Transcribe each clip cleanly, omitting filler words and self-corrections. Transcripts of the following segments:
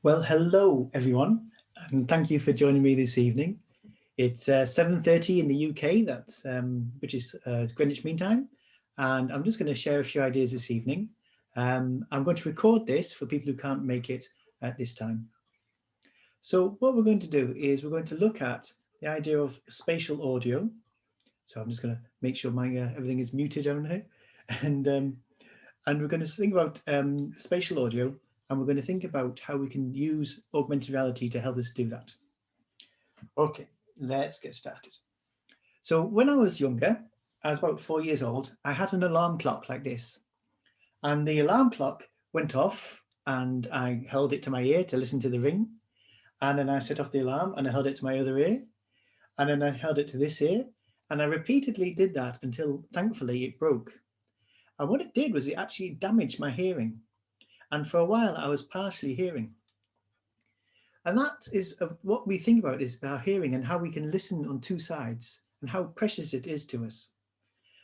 Well, hello everyone, and thank you for joining me this evening. It's 7:30 in the UK, that's which is Greenwich Mean Time, and I'm just going to share a few ideas this evening. I'm going to record this for people who can't make it at this time. So what we're going to do is we're going to look at the idea of spatial audio. So I'm just going to make sure my everything is muted down here, and we're going to think about spatial audio, and we're going to think about how we can use augmented reality to help us do that. Okay, let's get started. So when I was younger, I was about 4 years old, I had an alarm clock like this. And the alarm clock went off and I held it to my ear to listen to the ring. And then I set off the alarm and I held it to my other ear. And then I held it to this ear. And I repeatedly did that until thankfully it broke. And what it did was it actually damaged my hearing. And for a while I was partially hearing. And that is what we think about is our hearing and how we can listen on two sides and how precious it is to us.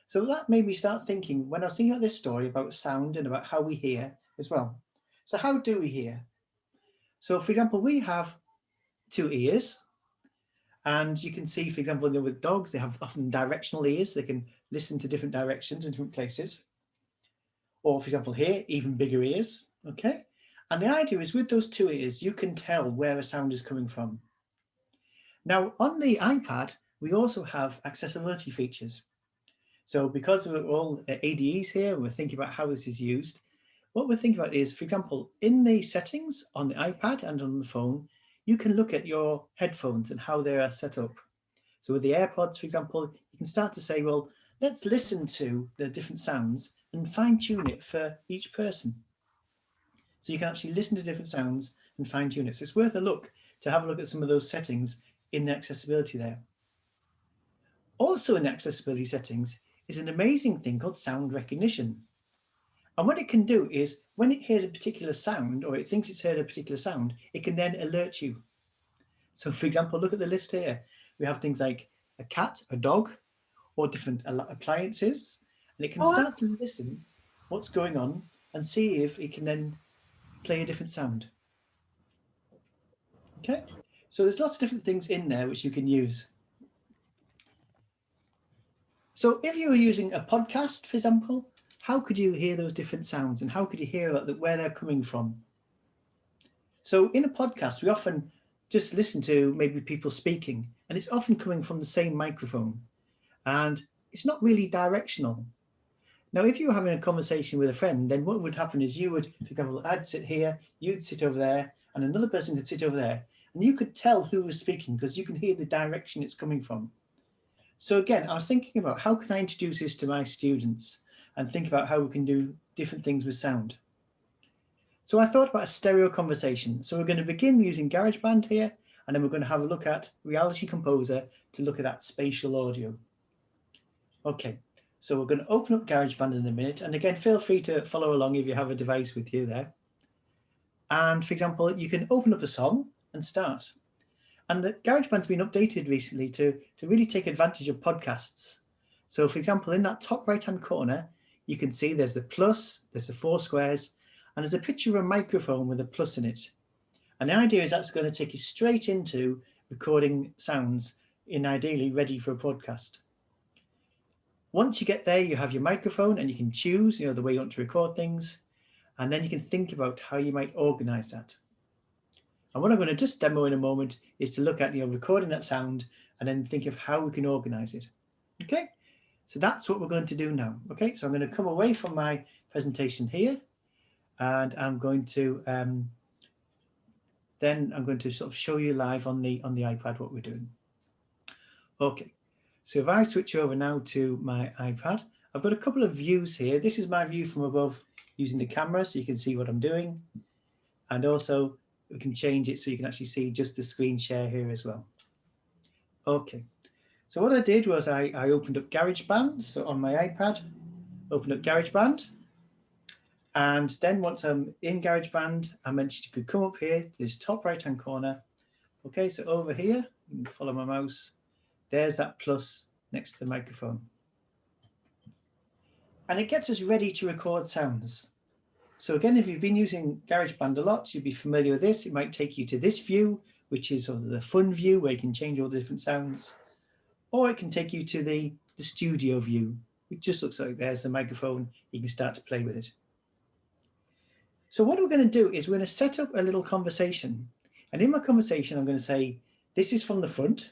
So that made me start thinking when I was thinking about this story about sound and about how we hear as well. So how do we hear? So for example, we have two ears, and you can see, for example, with dogs, they have often directional ears. They can listen to different directions in different places. Or for example, here, even bigger ears, okay? And the idea is with those two ears, you can tell where a sound is coming from. Now, on the iPad, we also have accessibility features. So because we're all ADEs here, we're thinking about how this is used. What we're thinking about is, for example, in the settings on the iPad and on the phone, you can look at your headphones and how they are set up. So with the AirPods, for example, you can start to say, well, let's listen to the different sounds and fine tune it for each person. So you can actually listen to different sounds and fine tune it. So it's worth a look to have a look at some of those settings in the accessibility there. Also in the accessibility settings is an amazing thing called sound recognition. And what it can do is when it hears a particular sound or it thinks it's heard a particular sound, it can then alert you. So for example, look at the list here. We have things like a cat, a dog, or different appliances, and it can start to listen what's going on and see if it can then play a different sound. Okay, so there's lots of different things in there which you can use. So if you were using a podcast, for example, how could you hear those different sounds and how could you hear where they're coming from? So in a podcast, we often just listen to maybe people speaking, and it's often coming from the same microphone, and it's not really directional. Now, if you were having a conversation with a friend, then what would happen is you would, for example, I'd sit here, you'd sit over there, and another person could sit over there, and you could tell who was speaking because you can hear the direction it's coming from. So again, I was thinking about how can I introduce this to my students and think about how we can do different things with sound. So I thought about a stereo conversation. So we're going to begin using GarageBand here, and then we're going to have a look at Reality Composer to look at that spatial audio. Okay, so we're going to open up GarageBand in a minute. And again, feel free to follow along if you have a device with you there. And for example, you can open up a song and start. And the GarageBand's been updated recently to really take advantage of podcasts. So for example, in that top right-hand corner, you can see there's the plus, there's the four squares, and there's a picture of a microphone with a plus in it. And the idea is that's going to take you straight into recording sounds ideally ready for a podcast. Once you get there, you have your microphone and you can choose, the way you want to record things. And then you can think about how you might organize that. And what I'm going to just demo in a moment is to look at, recording that sound and then think of how we can organize it. Okay, so that's what we're going to do now. Okay, so I'm going to come away from my presentation here, and I'm going to then I'm going to sort of show you live on the iPad what we're doing. Okay, so if I switch over now to my iPad, I've got a couple of views here. This is my view from above using the camera, so you can see what I'm doing, and also we can change it so you can actually see just the screen share here as well. Okay, so what I did was I opened up GarageBand. So on my iPad, opened up GarageBand. And then once I'm in GarageBand, I mentioned you could come up here to this top right-hand corner. Okay, so over here, you can follow my mouse. There's that plus next to the microphone. And it gets us ready to record sounds. So again, if you've been using GarageBand a lot, you'll be familiar with this. It might take you to this view, which is sort of the fun view where you can change all the different sounds. Or it can take you to the studio view. It just looks like there's the microphone. You can start to play with it. So what we're going to do is we're going to set up a little conversation. And in my conversation, I'm going to say, this is from the front.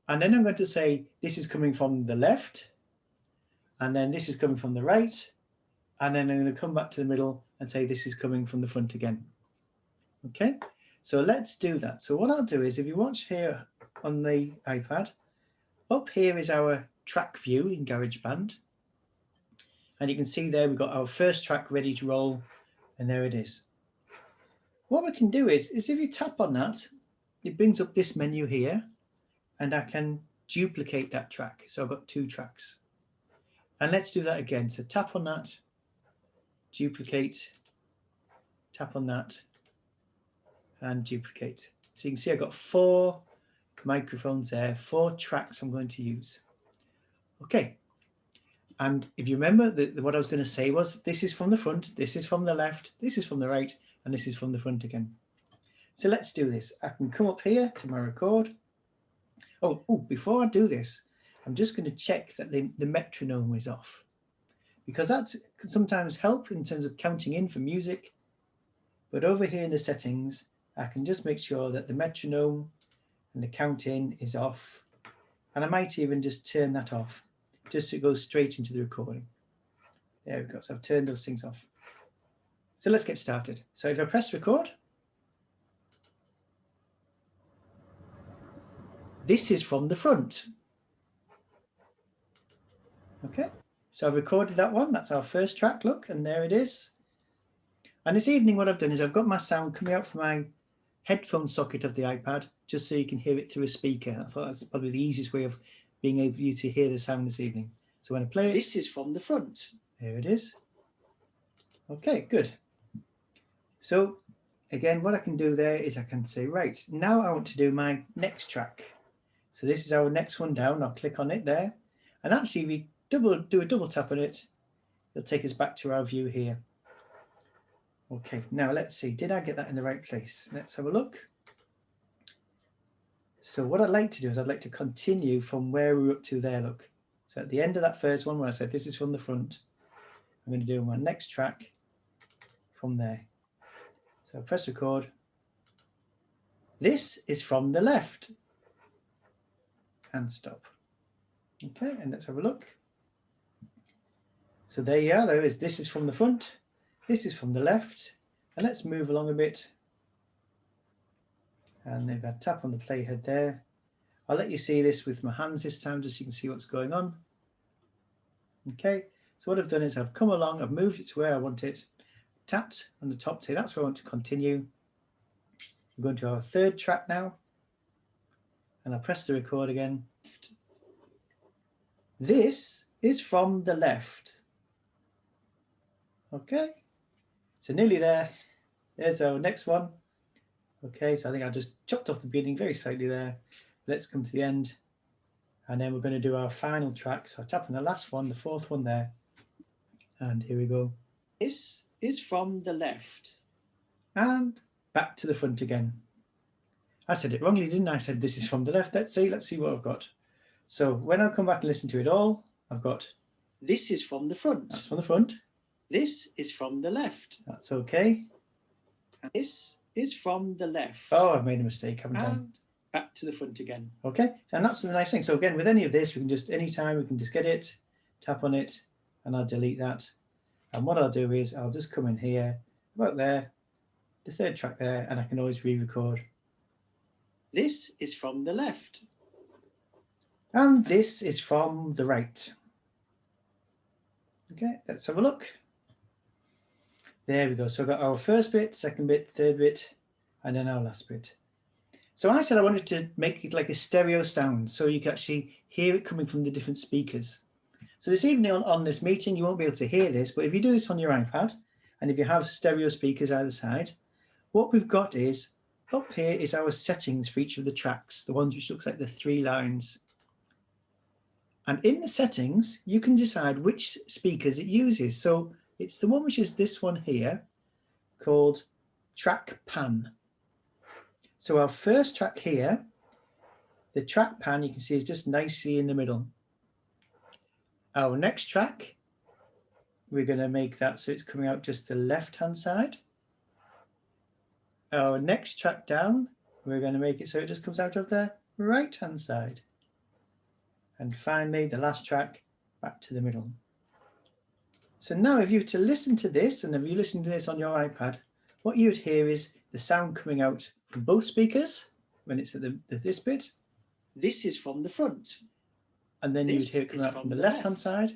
And then I'm going to say, this is coming from the left. And then this is coming from the right. And then I'm going to come back to the middle and say, this is coming from the front again. Okay, so let's do that. So what I'll do is, if you watch here on the iPad, up here is our track view in GarageBand. And you can see there we've got our first track ready to roll. And there it is. What we can do is if you tap on that, it brings up this menu here. And I can duplicate that track. So I've got 2 tracks. And let's do that again. So tap on that, duplicate, tap on that, and duplicate. So you can see I've got 4 microphones there, 4 tracks I'm going to use. Okay. And if you remember, what I was going to say was, this is from the front, this is from the left, this is from the right, and this is from the front again. So let's do this. I can come up here to my record. Oh, before I do this, I'm just going to check that the metronome is off, because that can sometimes help in terms of counting in for music. But over here in the settings, I can just make sure that the metronome and the count in is off. And I might even just turn that off, just so it goes straight into the recording. There we go. So I've turned those things off. So let's get started. So if I press record, this is from the front. Okay, so I've recorded that one. That's our first track, look, and there it is. And this evening what I've done is I've got my sound coming out from my headphone socket of the iPad, just so you can hear it through a speaker. I thought that's probably the easiest way of being able you to hear the sound this evening. So when I play it, this is from the front. There it is. Okay, good. So again, what I can do there is I can say, right, now I want to do my next track. So this is our next one down. I'll click on it there. And actually, we do a double tap on it. It'll take us back to our view here. Okay, now let's see. Did I get that in the right place? Let's have a look. So what I'd like to do is I'd like to continue from where we were up to there, look. So at the end of that first one where I said this is from the front, I'm going to do my next track from there. So press record. This is from the left. And stop. Okay, and let's have a look. So there you are. There is. This is from the front. This is from the left. And let's move along a bit. And if I tap on the playhead there, I'll let you see this with my hands this time, just so you can see what's going on. Okay, so what I've done is I've come along, I've moved it to where I want it, tapped on the top, say that's where I want to continue. We're going to our third track now. And I'll press the record again. This is from the left. Okay, so nearly there. There's our next one. Okay, so I think I just chopped off the beginning very slightly there. Let's come to the end. And then we're going to do our final track. So I tap on the last one, the fourth one there. And here we go. This is from the left. And back to the front again. I said it wrongly, didn't I? I said this is from the left. Let's see what I've got. So when I come back and listen to it all, I've got this is from the front. That's from the front. This is from the left. That's okay. And this is from the left. Oh, I've made a mistake, haven't I? And back to the front again. Okay, and that's the nice thing. So again, with any of this, we can just, anytime we can just get it, tap on it, and I'll delete that. And what I'll do is I'll just come in here, about there, the third track there, and I can always re-record. This is from the left. And this is from the right. Okay, let's have a look. There we go. So I've got our first bit, second bit, third bit, and then our last bit. So I said I wanted to make it like a stereo sound, so you can actually hear it coming from the different speakers. So this evening on this meeting, you won't be able to hear this, but if you do this on your iPad, and if you have stereo speakers either side, what we've got is, up here is our settings for each of the tracks, the ones which looks like the 3 lines. And in the settings, you can decide which speakers it uses. So It's the one which is this one here called track pan. So our first track here, the track pan, you can see is just nicely in the middle. Our next track, we're going to make that so it's coming out just the left-hand side. Our next track down, we're going to make it so it just comes out of the right-hand side. And finally, the last track back to the middle. So now if you were to listen to this, and if you listen to this on your iPad, what you would hear is the sound coming out from both speakers when it's at this bit. This is from the front. And then you would hear it coming out from the left-hand side.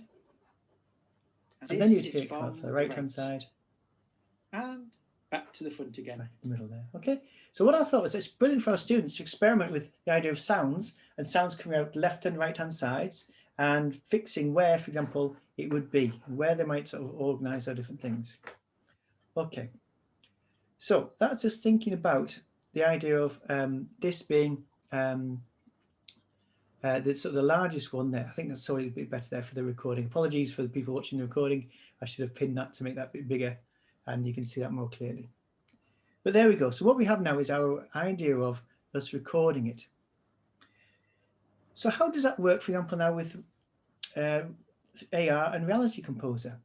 And then you'd hear it come out from the right-hand side. And back to the front again. Back in the middle there. Okay. So what I thought was it's brilliant for our students to experiment with the idea of sounds and sounds coming out left and right-hand sides and fixing where, for example, it would be, where they might sort of organize our different things. Okay. So that's just thinking about the idea of this being the sort of the largest one there. I think that's always a bit better there for the recording. Apologies for the people watching the recording. I should have pinned that to make that a bit bigger and you can see that more clearly. But there we go. So what we have now is our idea of us recording it. So how does that work, for example, now with AR and Reality Composer?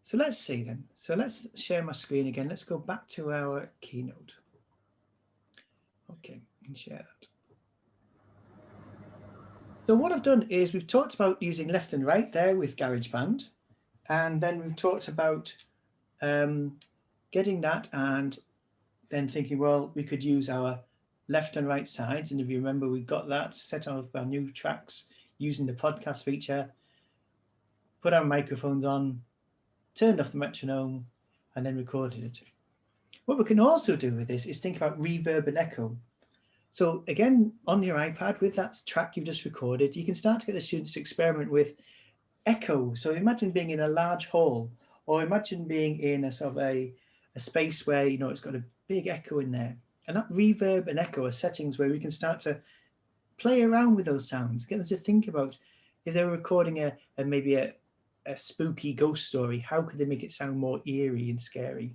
So let's see then. So let's share my screen again. Let's go back to our keynote. Okay, and share that. So what I've done is we've talked about using left and right there with GarageBand. And then we've talked about getting that and then thinking, well, we could use our left and right sides. And if you remember, we got that set up our new tracks using the podcast feature, put our microphones on, turned off the metronome, and then recorded it. What we can also do with this is think about reverb and echo. So again, on your iPad with that track you've just recorded, you can start to get the students to experiment with echo. So imagine being in a large hall, or imagine being in a sort of a space where, you know, it's got a big echo in there. And that reverb and echo are settings where we can start to play around with those sounds, get them to think about if they were recording maybe a spooky ghost story, how could they make it sound more eerie and scary?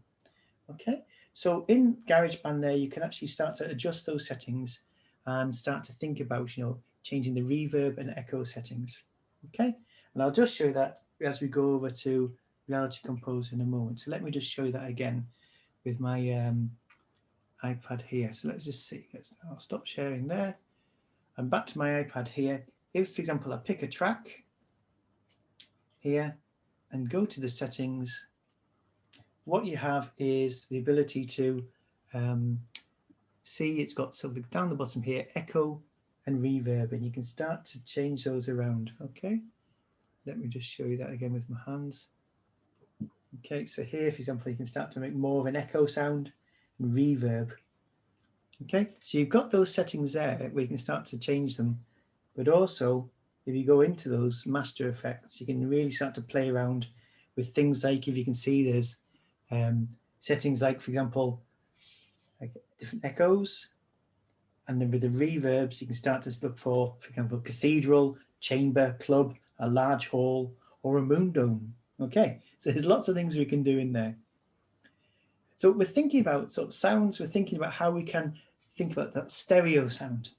Okay, so in GarageBand there, you can actually start to adjust those settings and start to think about, you know, changing the reverb and echo settings. Okay, and I'll just show that as we go over to Reality Composer in a moment. So let me just show that again with my iPad here. So let's just see. I'll stop sharing there. And back to my iPad here. If, for example, I pick a track here and go to the settings, what you have is the ability to see it's got sort of down the bottom here, echo and reverb, and you can start to change those around. Okay, let me just show you that again with my hands. Okay, so here, for example, you can start to make more of an echo sound and reverb. Okay, so you've got those settings there where you can start to change them, but also if you go into those master effects, you can really start to play around with things like, if you can see, there's settings like, for example, like different echoes, and then with the reverbs, you can start to look for example, cathedral, chamber, club, a large hall, or a moon dome. Okay, so there's lots of things we can do in there. So we're thinking about sort of sounds, we're thinking about how we can think about that stereo sound.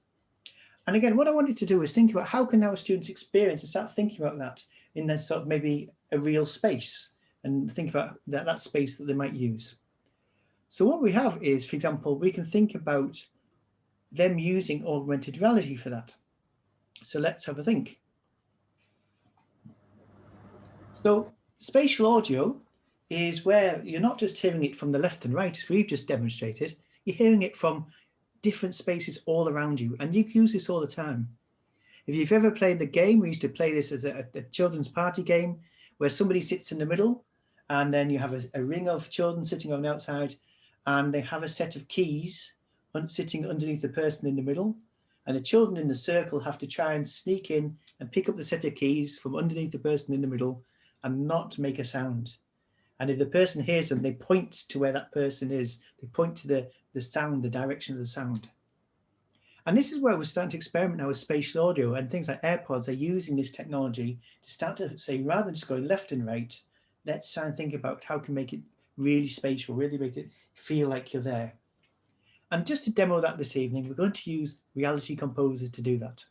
And again, what I wanted to do is think about how can our students experience and start thinking about that in this sort of maybe a real space, and think about that space that they might use. So what we have is, for example, we can think about them using augmented reality for that. So let's have a think. So spatial audio is where you're not just hearing it from the left and right, as we've just demonstrated, you're hearing it from different spaces all around you, and you use this all the time. If you've ever played the game, we used to play this as a children's party game where somebody sits in the middle and then you have a ring of children sitting on the outside, and they have a set of keys sitting underneath the person in the middle, and the children in the circle have to try and sneak in and pick up the set of keys from underneath the person in the middle and not make a sound. And if the person hears them, they point to where that person is. They point to the sound, the direction of the sound. And this is where we're starting to experiment now with spatial audio, and things like AirPods are using this technology to start to say, rather than just going left and right, let's try and think about how we can make it really spatial, really make it feel like you're there. And just to demo that this evening, we're going to use Reality Composer to do that.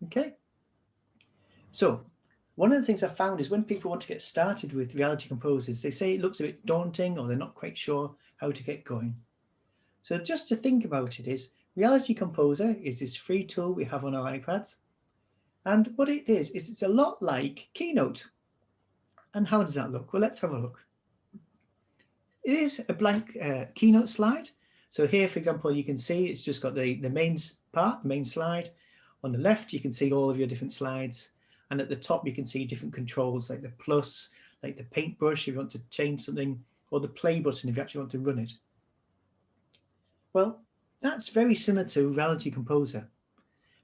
Okay. So one of the things I found is when people want to get started with Reality Composers, they say it looks a bit daunting or they're not quite sure how to get going. So just to think about it is Reality Composer is this free tool we have on our iPads. And what it is it's a lot like Keynote. And how does that look? Well, let's have a look. It is a blank Keynote slide. So here, for example, you can see it's just got the main part, the main slide. On the left, you can see all of your different slides. And at the top, you can see different controls like the plus, like the paintbrush if you want to change something, or the play button if you actually want to run it. Well, that's very similar to Reality Composer.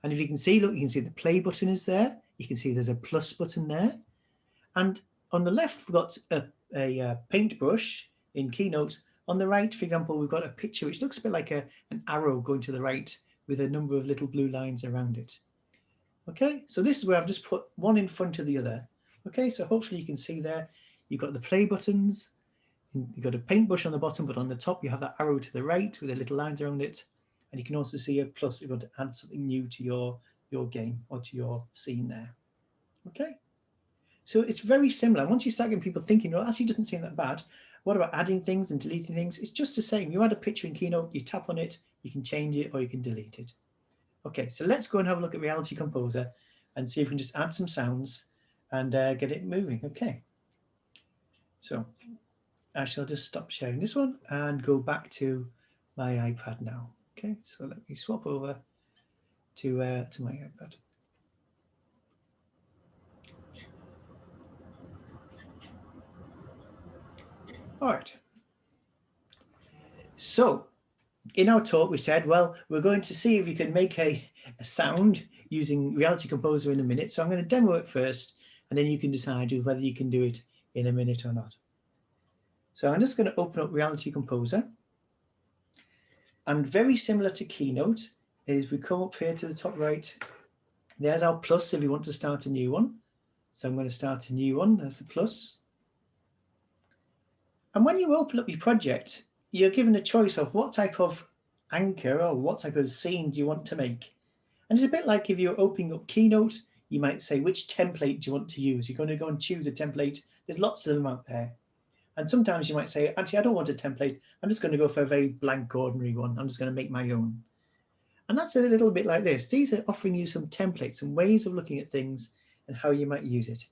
And if you can see, look, you can see the play button is there. You can see there's a plus button there. And on the left, we've got a paintbrush in Keynote. On the right, for example, we've got a picture which looks a bit like an arrow going to the right with a number of little blue lines around it. Okay, so this is where I've just put one in front of the other. Okay, so hopefully you can see there, you've got the play buttons, you've got a paintbrush on the bottom, but on the top you have that arrow to the right with the little lines around it. And you can also see a plus if you want to add something new to your game or to your scene there. Okay. So it's very similar. Once you start getting people thinking, well, actually doesn't seem that bad. What about adding things and deleting things? It's just the same. You add a picture in Keynote, you tap on it, you can change it or you can delete it. Okay, so let's go and have a look at Reality Composer and see if we can just add some sounds and get it moving. Okay. So I shall just stop sharing this one and go back to my iPad now. Okay, so let me swap over to my iPad. All right. So in our talk, we said, well, we're going to see if you can make a sound using Reality Composer in a minute. So I'm going to demo it first, and then you can decide whether you can do it in a minute or not. So I'm just going to open up Reality Composer. And very similar to Keynote is we come up here to the top right. There's our plus if you want to start a new one. So I'm going to start a new one. There's the plus. And when you open up your project, you're given a choice of what type of anchor or what type of scene do you want to make. And it's a bit like if you're opening up Keynote, you might say, which template do you want to use? You're going to go and choose a template. There's lots of them out there. And sometimes you might say, actually, I don't want a template. I'm just going to go for a very blank, ordinary one. I'm just going to make my own. And that's a little bit like this. These are offering you some templates, some ways of looking at things and how you might use it.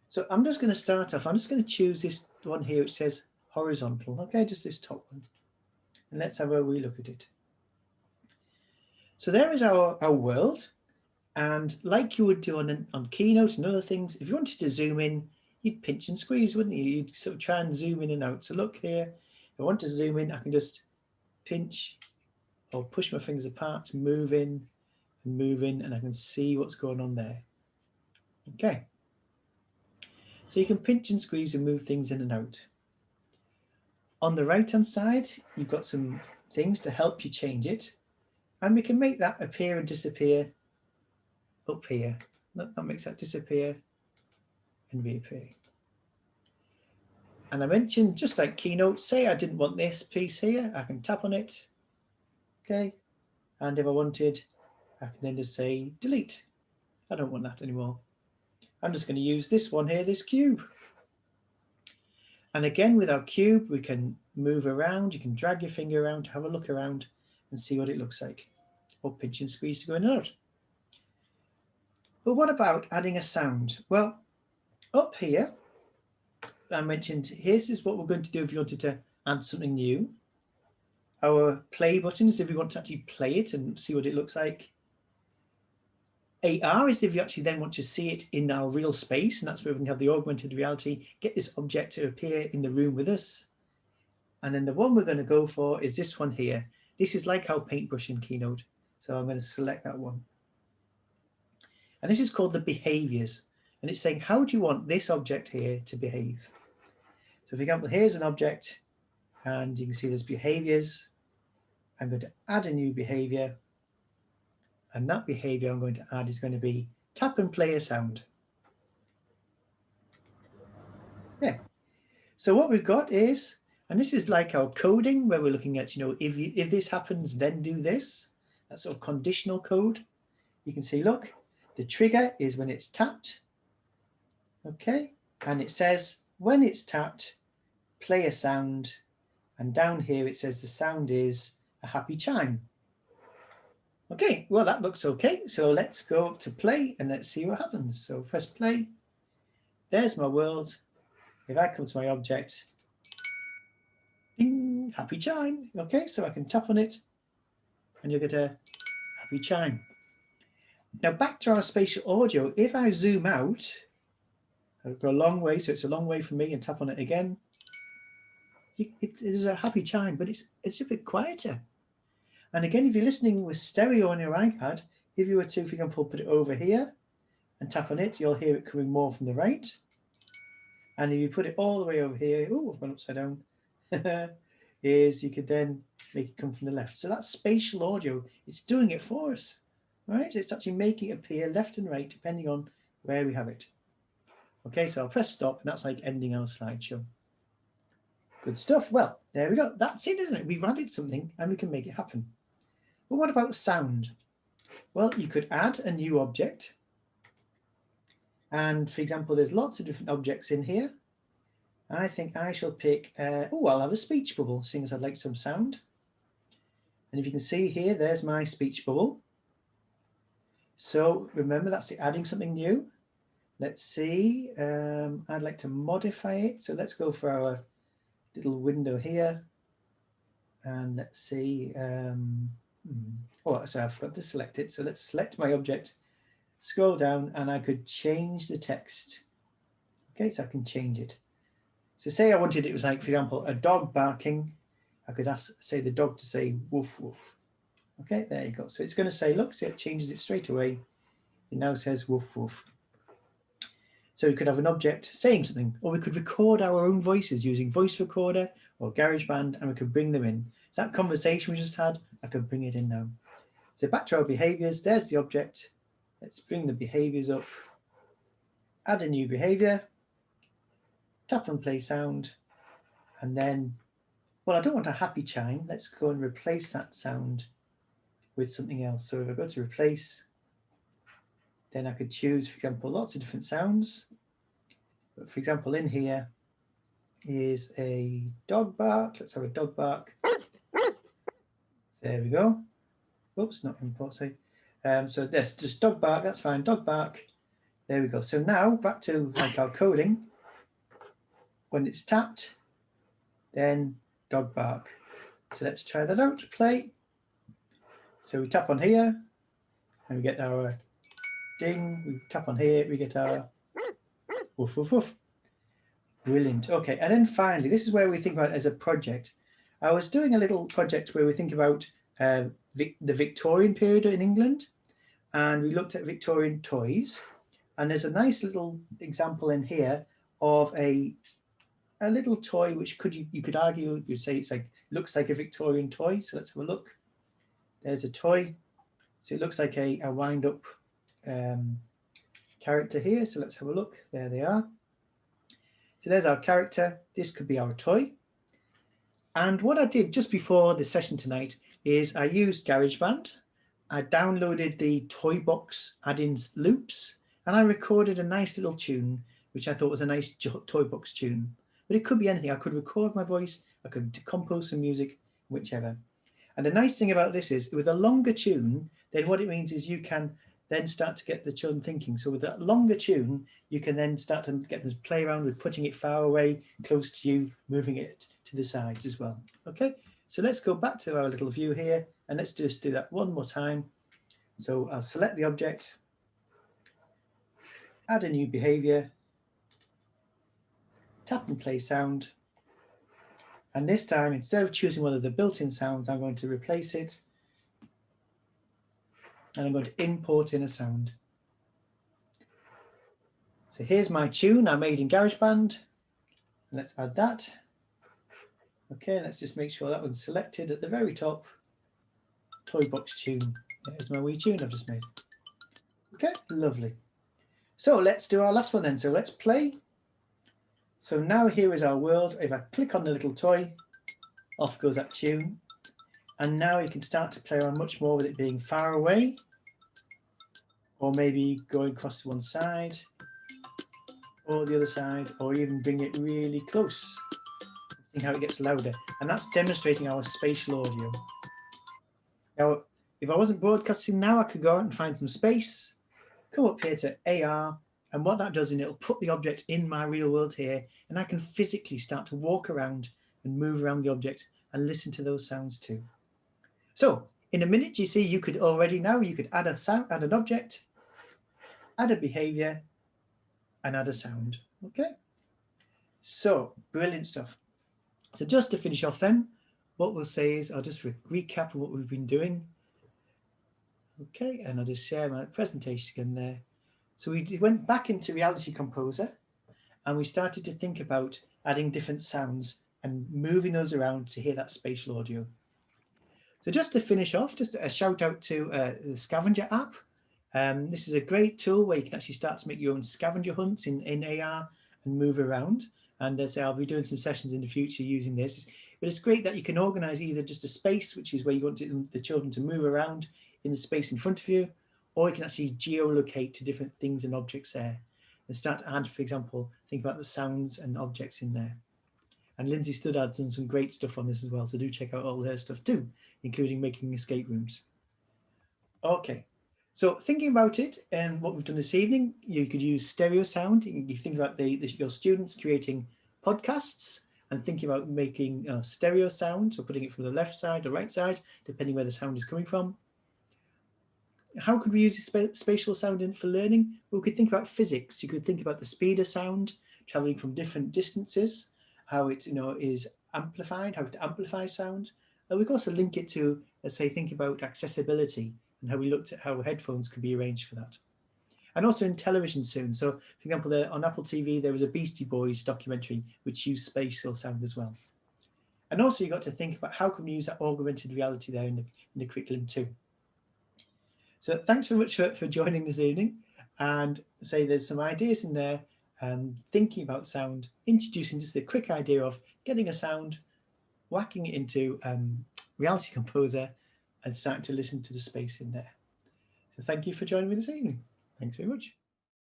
So I'm just going to start off. I'm just going to choose this one here, which says horizontal. Okay, just this top one. And let's have a wee look at it. So there is our world. And like you would do on Keynote and other things, if you wanted to zoom in, you'd pinch and squeeze, wouldn't you? You'd sort of try and zoom in and out. So look here, if I want to zoom in, I can just pinch or push my fingers apart, move in, and I can see what's going on there. Okay. So you can pinch and squeeze and move things in and out. On the right-hand side, you've got some things to help you change it. And we can make that appear and disappear up here. That makes that disappear and reappear. And I mentioned, just like Keynote, say I didn't want this piece here, I can tap on it. Okay. And if I wanted, I can then just say delete. I don't want that anymore. I'm just going to use this one here, this cube. And again, with our cube, we can move around. You can drag your finger around to have a look around and see what it looks like. Or pinch and squeeze to go in and out. But what about adding a sound? Well, up here, I mentioned, this is what we're going to do if you wanted to add something new. Our play button is if you want to actually play it and see what it looks like. AR is if you actually then want to see it in our real space, and that's where we can have the augmented reality, get this object to appear in the room with us. And then the one we're going to go for is this one here. This is like our paintbrush in Keynote. So I'm going to select that one. And this is called the behaviors. And it's saying, how do you want this object here to behave? So for example, here's an object and you can see there's behaviors. I'm going to add a new behavior. And that behavior I'm going to add is going to be tap and play a sound. Yeah. So what we've got is, and this is like our coding where we're looking at, if this happens, then do this. That's sort of conditional code. You can see, look, the trigger is when it's tapped. Okay. And it says when it's tapped, play a sound. And down here it says the sound is a happy chime. Okay, well, that looks okay. So let's go up to play and let's see what happens. So press play. There's my world. If I come to my object, ding, happy chime. Okay, so I can tap on it and you'll get a happy chime. Now back to our spatial audio. If I zoom out, I'll go a long way, so it's a long way from me, and tap on it again. It is a happy chime, but it's a bit quieter. And again, if you're listening with stereo on your iPad, if you were to, for example, put it over here and tap on it, you'll hear it coming more from the right. And if you put it all the way over here, oh, I've gone upside down, is you could then make it come from the left. So that's spatial audio. It's doing it for us, right? It's actually making it appear left and right, depending on where we have it. Okay, so I'll press stop, and that's like ending our slideshow. Good stuff. Well, there we go. That's it, isn't it? We've added something and we can make it happen. But what about sound? Well, you could add a new object. And for example, there's lots of different objects in here. I think I shall pick, I'll have a speech bubble, seeing as I'd like some sound. And if you can see here, there's my speech bubble. So remember, that's adding something new. Let's see, I'd like to modify it. So let's go for our little window here. And let's see, so I forgot to select it. So let's select my object, scroll down, and I could change the text. Okay, so I can change it. So say I wanted it was like, for example, a dog barking. I could say the dog to say woof, woof. Okay, there you go. So it's going to say, look, see, it changes it straight away. It now says woof, woof. So we could have an object saying something, or we could record our own voices using voice recorder or GarageBand, and we could bring them in. So that conversation we just had, I could bring it in now. So back to our behaviors, there's the object. Let's bring the behaviors up, add a new behavior, tap and play sound, and then, well, I don't want a happy chime. Let's go and replace that sound with something else. So if I go to replace, then I could choose, for example, lots of different sounds. But for example, in here is a dog bark. Let's have a dog bark. There we go. Oops, not import, sorry. So this, just dog bark, that's fine, dog bark. There we go. So now back to like our coding. When it's tapped, then dog bark. So let's try that out, play. So we tap on here and we get our ding. We tap on here, we get our woof, woof, woof. Brilliant. Okay, and then finally, this is where we think about it as a project. I was doing a little project where we think about the Victorian period in England, and we looked at Victorian toys. And there's a nice little example in here of a little toy which you could argue, you'd say it's like, looks like a Victorian toy. So let's have a look. There's a toy. So it looks like a wind-up character here. So let's have a look. There they are. So there's our character. This could be our toy. And what I did just before the session tonight is I used GarageBand. I downloaded the Toy Box add-in loops, and I recorded a nice little tune, which I thought was a nice Toy Box tune. But it could be anything. I could record my voice. I could compose some music, whichever. And the nice thing about this is with a longer tune, then what it means is you can then start to get the children thinking. So with that longer tune, you can then start to get them to play around with putting it far away, close to you, moving it to the sides as well. Okay, so let's go back to our little view here and let's just do that one more time. So I'll select the object, add a new behavior, tap and play sound. And this time, instead of choosing one of the built-in sounds, I'm going to replace it. And I'm going to import in a sound. So here's my tune I made in GarageBand. And let's add that. Okay, let's just make sure that one's selected at the very top. Toy Box tune. There's my wee tune I've just made. Okay, lovely. So let's do our last one then. So let's play. So now here is our world. If I click on the little toy, off goes that tune. And now you can start to play around much more with it being far away, or maybe going across to one side or the other side, or even bring it really close. See how it gets louder. And that's demonstrating our spatial audio. Now, if I wasn't broadcasting now, I could go out and find some space, come up here to AR, and what that does is it'll put the object in my real world here, and I can physically start to walk around and move around the object and listen to those sounds too. So in a minute, you see, you could already now, you could add a sound, add an object, add a behavior, and add a sound. Okay. So brilliant stuff. So just to finish off then, what we'll say is I'll just recap what we've been doing. Okay, and I'll just share my presentation again there. So we went back into Reality Composer and we started to think about adding different sounds and moving those around to hear that spatial audio. So just to finish off, just a shout out to the Scavenger app. This is a great tool where you can actually start to make your own scavenger hunts in AR and move around. And as I'll be doing some sessions in the future using this. But it's great that you can organize either just a space, which is where you want the children to move around in the space in front of you, or you can actually geolocate to different things and objects there and start to add, for example, think about the sounds and objects in there. And Lindsay Studdard's done some great stuff on this as well, so do check out all her stuff too, including making escape rooms. Okay, so thinking about it and what we've done this evening, you could use stereo sound. You think about your students creating podcasts and thinking about making stereo sound, so putting it from the left side or right side, depending where the sound is coming from. How could we use spatial sound for learning? Well, we could think about physics. You could think about the speed of sound traveling from different distances, how it is amplified, how it amplifies sound. And we could also link it to, let's say, think about accessibility and how we looked at how headphones could be arranged for that. And also in television soon. So, for example, on Apple TV, there was a Beastie Boys documentary which used spatial sound as well. And also you got to think about how can we use that augmented reality there in the curriculum too. So thanks so much for joining this evening, and say there's some ideas in there, thinking about sound, introducing just the quick idea of getting a sound, whacking it into Reality Composer and starting to listen to the space in there. So thank you for joining me this evening. Thanks very much.